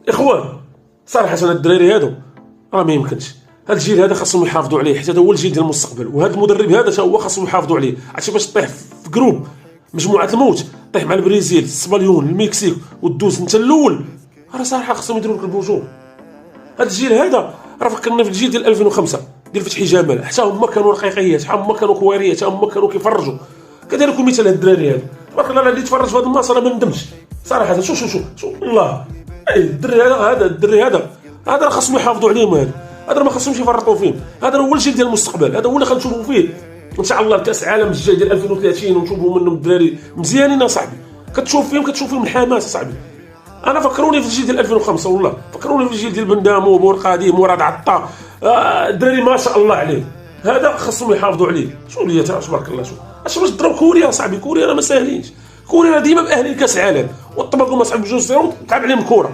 اخوان صراحه انا الدراري هادو راه ما يمكنش. هذا الجيل هذا خاصهم يحافظوا عليه حيت هذا هو الجيل ديال المستقبل، وهذا المدرب هذا حتى هو خاصهم يحافظوا عليه. عرفتي باش طيح في جروب مجموعه الموت، طيح مع البرازيل السباليون المكسيك ودوز انت الاول، راه صراحه خاصهم يديروا لك البوجور. هذا الجيل هذا راه فكرنا في الجيل ديال 2005 ديال فتحي جمال، حتى هما كانوا رقيقيات، حتى هما كانوا كواريات، حتى هما كانوا كيفرجوا. كذلك مثال هاد الدراري هذا تبارك الله اللي تفرج في هذا الماتش راه ما ندمش صراحه. شو والله الدري هذا راه خاصهم يحافظوا عليهم. هذا ما خاصهمش يفرطوا فيه. هذا هو الجيل ديال المستقبل، هذا هو اللي غنشوفوا فيه ان شاء الله كاس العالم الجاي ديال 2030 ونشوفوا منهم الدراري مزيانين اصاحبي. كتشوف فيهم الحماس اصاحبي. انا فكروني في الجيل ديال 2005 والله، فكروني في الجيل ديال بندامو بورقادي مراد عطا. الدراري ما شاء الله عليه، هذا خاصهم يحافظوا عليه. شو اللي تبارك الله اش باش ضرب كوريا صاحبي؟ كوريا راه ما ساهلينش، كوريا ديما باهلين كاس العالم وطبقوا ما صاحبي بجوج صفر وتلعب عليهم كوره.